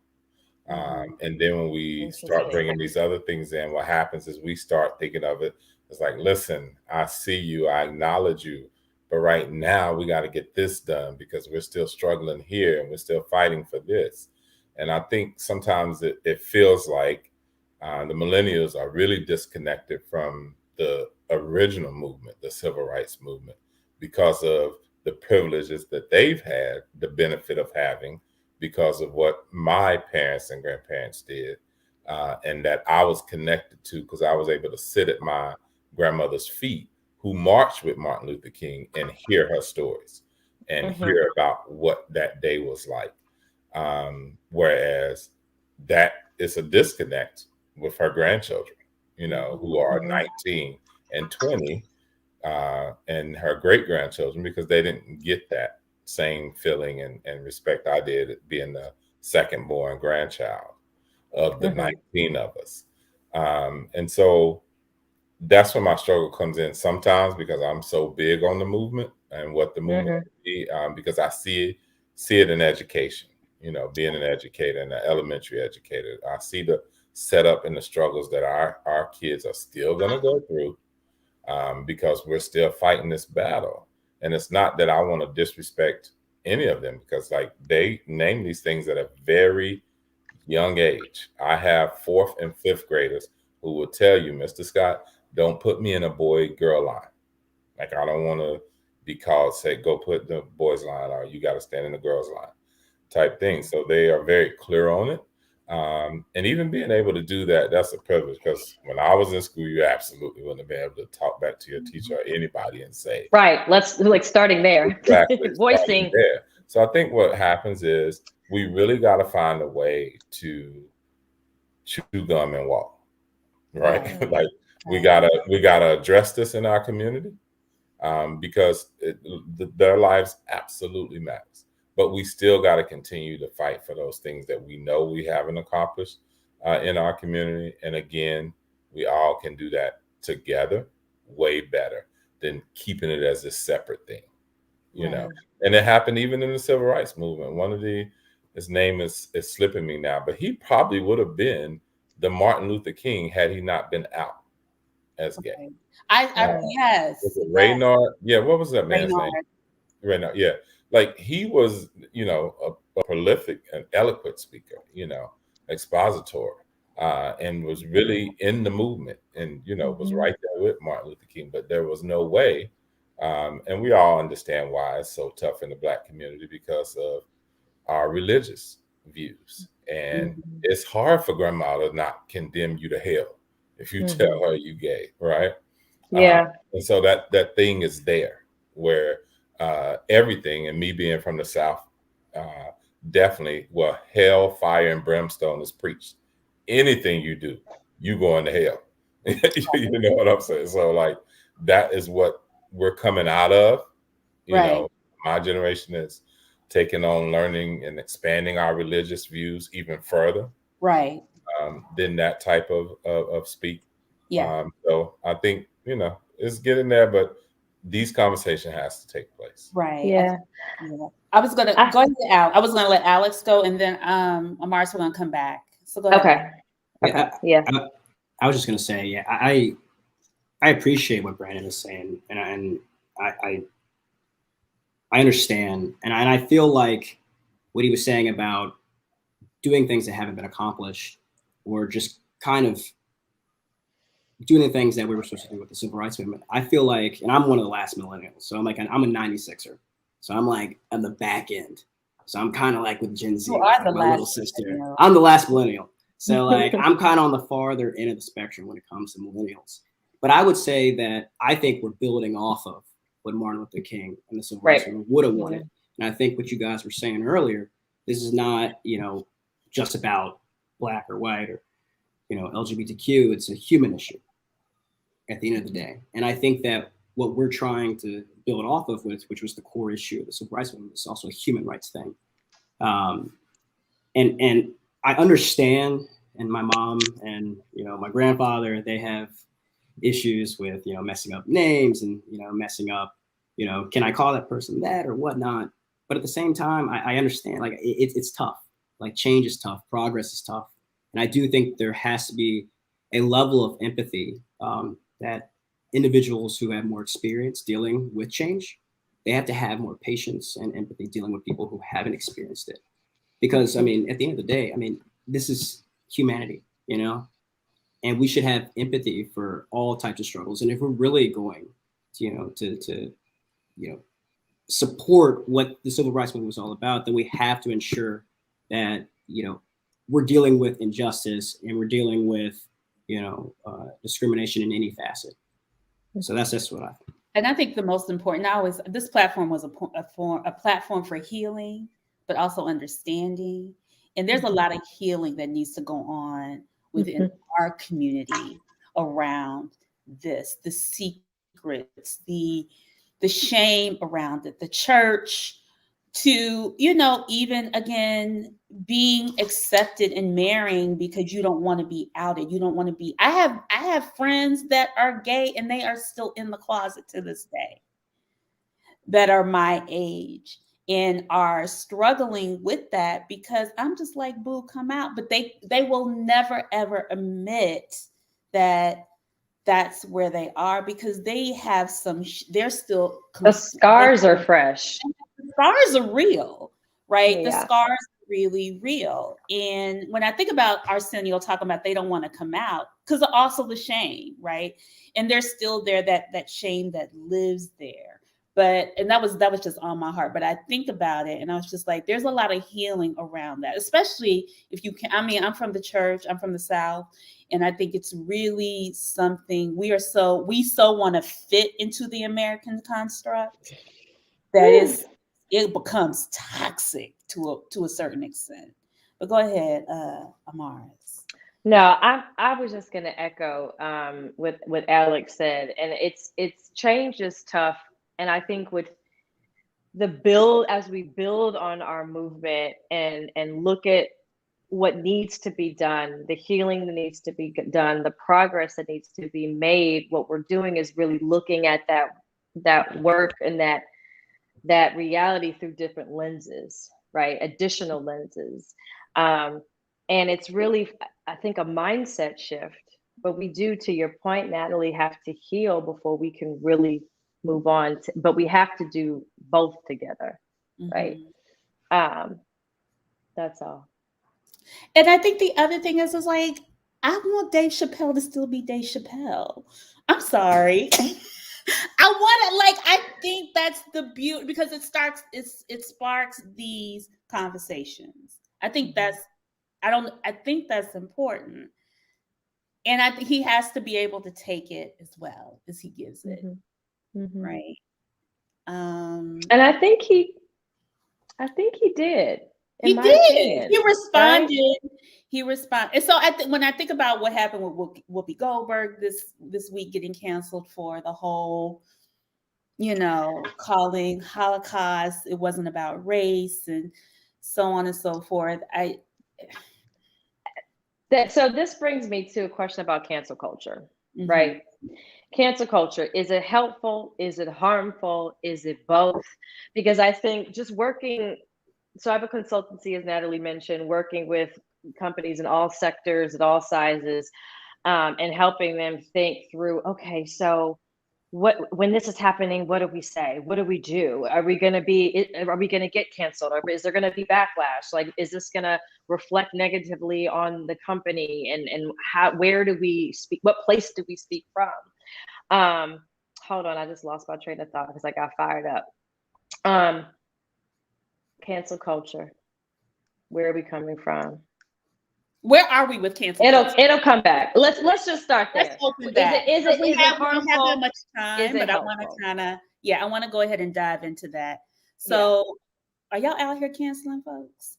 And then when we start bringing these other things in, what happens is we start thinking of it as like, listen, I see you, I acknowledge you, but right now we got to get this done because we're still struggling here and we're still fighting for this. And I think sometimes it feels like the millennials are really disconnected from the original movement, the civil rights movement, because of the privileges that they've had the benefit of having because of what my parents and grandparents did, and that I was connected to because I was able to sit at my grandmother's feet who marched with Martin Luther King and hear her stories and hear about what that day was like. Whereas that is a disconnect with her grandchildren, who are 19 and 20, and her great grandchildren, because they didn't get that same feeling and respect I did being the second born grandchild of the 19 of us. And so that's when my struggle comes in sometimes, because I'm so big on the movement and what the movement can be, because I see it in education, being an educator and an elementary educator. I see the setup and the struggles that our kids are still going to go through, because we're still fighting this battle. And it's not that I want to disrespect any of them, because like they name these things at a very young age. I have 4th and 5th graders who will tell you, Mr. Scott, don't put me in a boy-girl line. Like, I don't want to be called, say, go put the boys line, or you got to stand in the girls line type thing. So they are very clear on it. And even being able to do that, that's a privilege, because when I was in school, you absolutely wouldn't have been able to talk back to your teacher or anybody and say, right, let's starting there. Exactly, Voicing there. So I think what happens is we really got to find a way to chew gum and walk, right? Like we gotta address this in our community, because their lives absolutely matters. But we still got to continue to fight for those things that we know we haven't accomplished in our community. And again, we all can do that together way better than keeping it as a separate thing, know. And it happened even in the civil rights movement. His name is slipping me now, but he probably would have been the Martin Luther King had he not been out as gay. Yes. Was it Raynard? Yeah, what was that man's name? Raynard, yeah. Like, he was, a prolific and eloquent speaker, expositor, and was really in the movement and, was right there with Martin Luther King. But there was no way, and we all understand why it's so tough in the Black community, because of our religious views. And it's hard for grandma to not condemn you to hell if you tell her you gay, right? Yeah. And so that thing is there where everything, and me being from the South, definitely, well, hell, fire, and brimstone is preached. Anything you do, you going to hell. You know what I'm saying? So like, that is what we're coming out of. You know, my generation is taking on learning and expanding our religious views even further. Right. Than that type of speak. Yeah. So I think, it's getting there, but these conversations has to take place. Right. Yeah. I was gonna go ahead, Al. I was gonna let Alex go, and then Amaris, we're gonna come back. So go ahead. Okay. I was just gonna say, yeah, I appreciate what Brandon is saying, and I understand, and I feel like what he was saying about doing things that haven't been accomplished, or just kind of doing the things that we were supposed to do with the civil rights movement. I feel like, and I'm one of the last millennials, so I'm a 96er. So I'm like on the back end. So I'm kind of like with Gen Z, like my little sister. Millennial. I'm the last millennial. So like I'm kind of on the farther end of the spectrum when it comes to millennials. But I would say that I think we're building off of what Martin Luther King and the civil rights movement would have wanted. And I think what you guys were saying earlier, this is not, just about black or white or, LGBTQ. It's a human issue at the end of the day. And I think that what we're trying to build off of, which was the core issue of the civil rights movement, is also a human rights thing. And I understand, and my mom and, my grandfather, they have issues with, messing up names and, messing up, can I call that person that or whatnot? But at the same time, I understand, like, it's tough. Like, change is tough. Progress is tough. And I do think there has to be a level of empathy that individuals who have more experience dealing with change, they have to have more patience and empathy dealing with people who haven't experienced it. Because, at the end of the day, this is humanity, and we should have empathy for all types of struggles. And if we're really going to support what the civil rights movement was all about, then we have to ensure that, we're dealing with injustice and we're dealing with, discrimination in any facet. So that's what I think. And I think the most important, this platform was a platform for healing, but also understanding. And there's a lot of healing that needs to go on within our community around this, the secrets, the shame around it, the church, to, even again, being accepted and marrying because you don't want to be outed. You don't want to be, I have friends that are gay and they are still in the closet to this day that are my age and are struggling with that, because I'm just like, boo, come out. But they will never, ever admit that that's where they are, because they have they're still. The scars are fresh. The scars are real, right? Yeah. The scars are really real. And when I think about Arsenio talking about they don't want to come out, because also the shame, right? And there's still there that shame that lives there. And that was just on my heart. But I think about it and I was just like, there's a lot of healing around that, especially if you can. I'm from the church, I'm from the South. And I think it's really something we so want to fit into the American construct that it becomes toxic to a certain extent. But go ahead, Amaris. No, I was just going to echo what Alex said, and it's change is tough. And I think with as we build on our movement and look at what needs to be done, the healing that needs to be done, the progress that needs to be made, what we're doing is really looking at that work and that reality through different lenses, right? Additional lenses. And it's really, I think, a mindset shift. But we do, to your point, Natalie, have to heal before we can really move on. But we have to do both together, right? That's all. And I think the other thing is like, I want Dave Chappelle to still be Dave Chappelle. I'm sorry. I think that's the beauty, because it sparks these conversations. I think that's important. And I think he has to be able to take it as well as he gives it. Right. And I think he did. He did. He responded. Right? He responded. And so when I think about what happened with Whoopi Goldberg this week getting canceled for the whole, calling Holocaust, it wasn't about race and so on and so forth. So this brings me to a question about cancel culture, right? Cancel culture, is it helpful? Is it harmful? Is it both? Because I think just working, so I have a consultancy, as Natalie mentioned, working with companies in all sectors, at all sizes, and helping them think through, okay, so when this is happening, what do we say? What do we do? Are we going to get canceled? Or is there going to be backlash? Like, is this going to reflect negatively on the company? And where do we speak? What place do we speak from? Hold on, I just lost my train of thought because I got fired up. Cancel culture. Where are we coming from? Where are we with cancel culture? It'll come back. Let's just start there. Let's open that. Is it we don't have harmful? that much time, but helpful? I want to go ahead and dive into that. So, Are y'all out here canceling folks?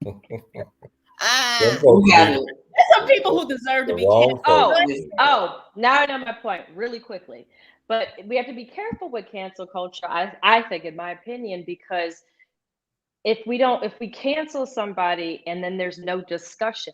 There's some people who deserve to be canceled. Now I know my point really quickly. But we have to be careful with cancel culture, I think, in my opinion, because if we cancel somebody and then there's no discussion,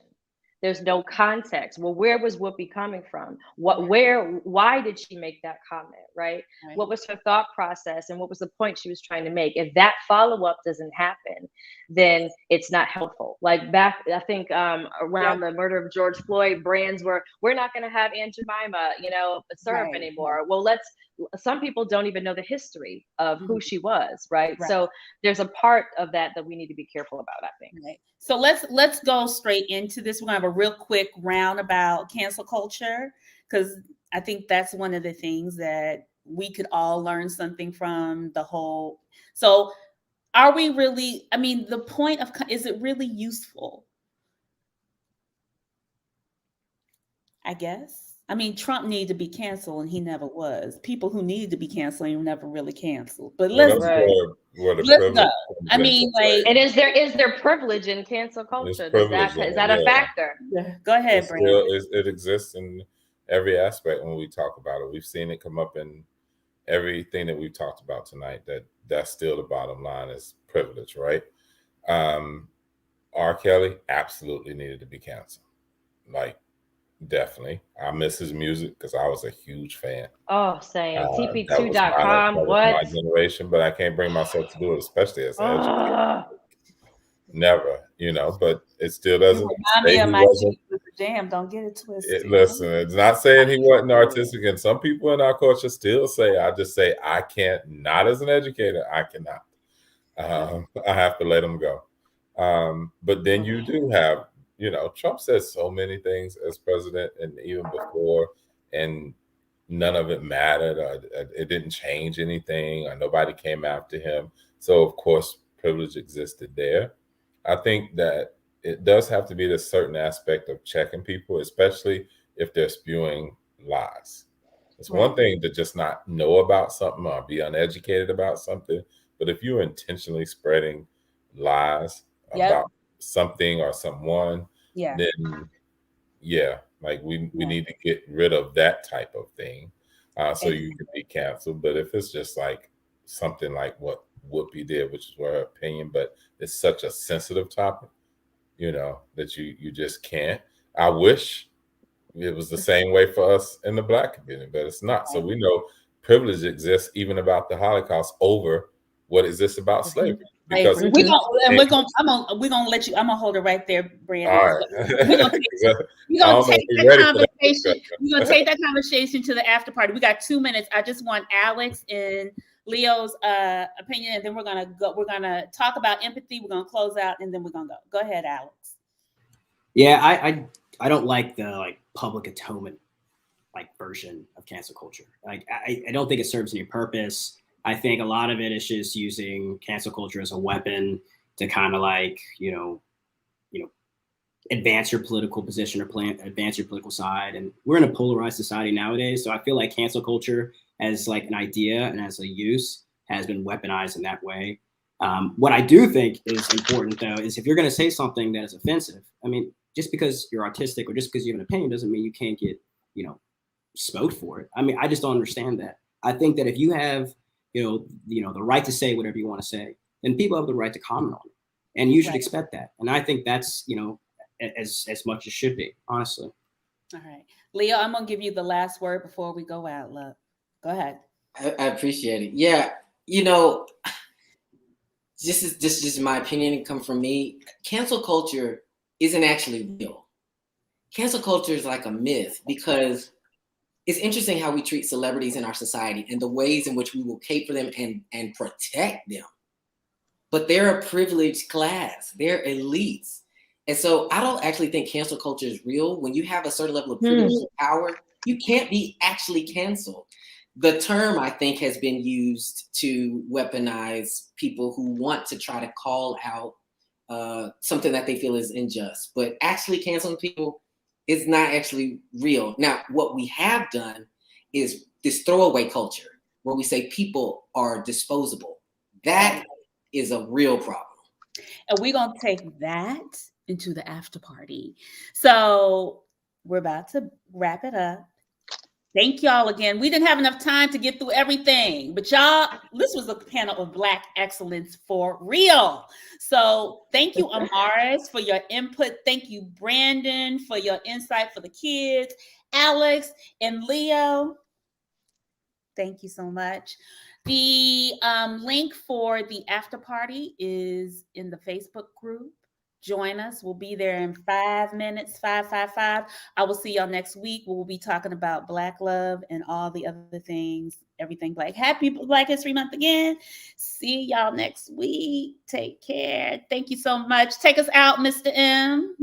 there's no context. Well, where was Whoopi coming from? Why did she make that comment, right? What was her thought process and what was the point she was trying to make? If that follow-up doesn't happen, then it's not helpful. Like back, I think around the murder of George Floyd, brands we're not going to have Aunt Jemima, syrup anymore. Well, some people don't even know the history of who she was, right? So there's a part of that we need to be careful about, I think. Right. So let's go straight into this. We're gonna have a real quick round about cancel culture, because I think that's one of the things that we could all learn something from the whole. So are we really, the point of, is it really useful? I guess. Trump needed to be canceled and he never was. People who needed to be canceled never really canceled. But let's go. And is there privilege in cancel culture? Is that a factor? Yeah. Go ahead, Brandon. It exists in every aspect when we talk about it. We've seen it come up in everything that we've talked about tonight. That's still the bottom line, is privilege, right? R. Kelly absolutely needed to be canceled. Definitely. I miss his music because I was a huge fan. Oh, same. TP2.com. What? My generation, but I can't bring myself to do it, especially as an educator. Never, but it still doesn't. Jam, don't get it twisted. Listen, it's not saying he wasn't artistic, and some people in our culture still say, I just say, I can't, not as an educator, I cannot. I have to let him go. But then you do have, Trump says so many things as president and even before, and none of it mattered, or it didn't change anything, or nobody came after him. So, of course, privilege existed there. I think that it does have to be this certain aspect of checking people, especially if they're spewing lies. It's one thing to just not know about something or be uneducated about something, but if you're intentionally spreading lies about something or someone, then we need to get rid of that type of thing, so you can be canceled. But if it's just like something like what Whoopi did, which is her opinion, but it's such a sensitive topic, that you just can't. I wish it was the same way for us in the Black community, but it's not. So we know privilege exists even about the Holocaust over what exists about slavery. Because we're gonna let you. I'm gonna hold it right there, Brandon. All right. We're gonna take that conversation. We're gonna take that conversation to the after party. We got 2 minutes. I just want Alex and Leo's opinion, and then we're gonna go. We're gonna talk about empathy. We're gonna close out, and then we're gonna go. Go ahead, Alex. Yeah, I don't like the public atonement version of cancel culture. I don't think it serves any purpose. I think a lot of it is just using cancel culture as a weapon to kind of advance your political position or advance your political side. And we're in a polarized society nowadays. So I feel like cancel culture as an idea and as a use has been weaponized in that way. What I do think is important, though, is if you're going to say something that is offensive, just because you're artistic or just because you have an opinion doesn't mean you can't get, smoked for it. I just don't understand that. I think that if you have the right to say whatever you want to say, then people have the right to comment on it, and you should expect that. And I think that's as much as should be, honestly. All right, Leo, I'm gonna give you the last word before we go out. Love, go ahead. I appreciate it. Yeah, this is my opinion. It comes from me. Cancel culture isn't actually real. Cancel culture is like a myth because it's interesting how we treat celebrities in our society and the ways in which we will cape for them and protect them. But they're a privileged class. They're elites. And so I don't actually think cancel culture is real. When you have a certain level of privilege and power, you can't be actually canceled. The term, I think, has been used to weaponize people who want to try to call out something that they feel is unjust. But actually canceling people is not actually real. Now, what we have done is this throwaway culture where we say people are disposable. That is a real problem. And we're going to take that into the after party. So we're about to wrap it up. Thank y'all again. We didn't have enough time to get through everything, but y'all, this was a panel of Black excellence for real. So thank you, Amaris, for your input. Thank you, Brandon, for your insight for the kids. Alex and Leo, thank you so much. The link for the after party is in the Facebook group. Join us. We'll be there in 5 minutes, 5. I will see y'all next week. We'll be talking about Black love and all the other things, everything Black. Happy Black History Month again. See y'all next week. Take care. Thank you so much. Take us out, Mr. M.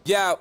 Yeah.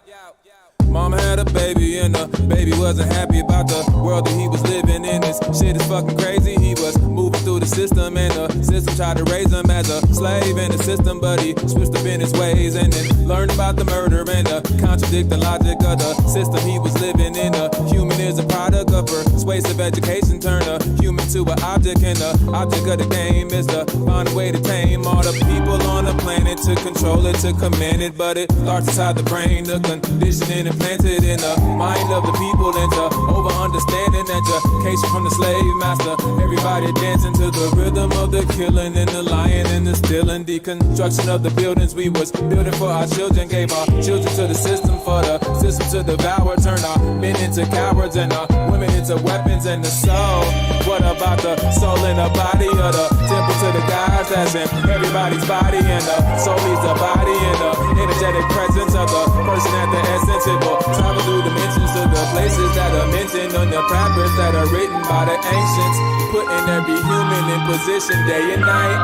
Mama had a baby and the baby wasn't happy about the world that he was living in. This shit is fucking crazy. He was moving through the system and the system tried to raise him as a slave in the system, but he switched up in his ways and then learned about the murder and the contradicting logic of the system he was living in. The human is a product of persuasive education, turn a human to an object, and the object of the game is to find a way to tame all the people on the planet, to control it, to command it, but it starts inside the brain, the conditioning implanted in the mind of the people, and to over understanding education from the slave master. Everybody dancing to the rhythm of the killing and the lying and the stealing. Deconstruction of the buildings we was building for our children, gave our children to the system for the system to devour, turn our men into cowards and our women into weapons, and the soul. What about the soul and the body of the temple to the gods that's in everybody's body, and the soul is the body and the energetic presence of the person at the essence. It will travel through dimensions to the places that are mentioned on the prophets that are written by the ancients, putting every human in position day and night.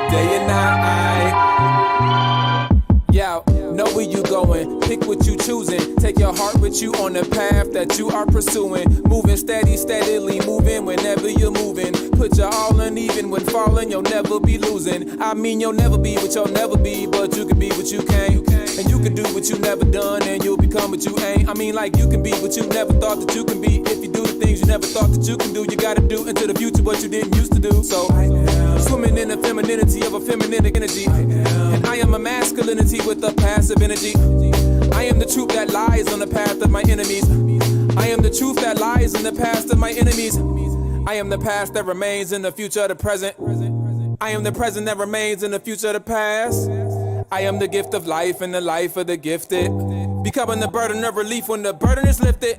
Day and night. Yeah, know where you going, pick what you choosing. Take your heart with you on the path that you are pursuing. Moving steadily moving whenever you're moving. Put your all in, even when falling, you'll never be losing. I mean, you'll never be what you'll never be, but you can be what you can't. And you can do what you never done, and you'll become what you ain't. I mean, like, you can be what you never thought that you can be. If you do the things you never thought that you can do, you gotta do into the future what you didn't used to do. So, swimming in the femininity of a feminine energy. And I am a masculinity with a passive energy. I am the truth that lies on the path of my enemies. I am the truth that lies in the past of my enemies. I am the past that remains in the future of the present. I am the present that remains in the future of the past. I am the gift of life and the life of the gifted. Becoming the burden of relief when the burden is lifted.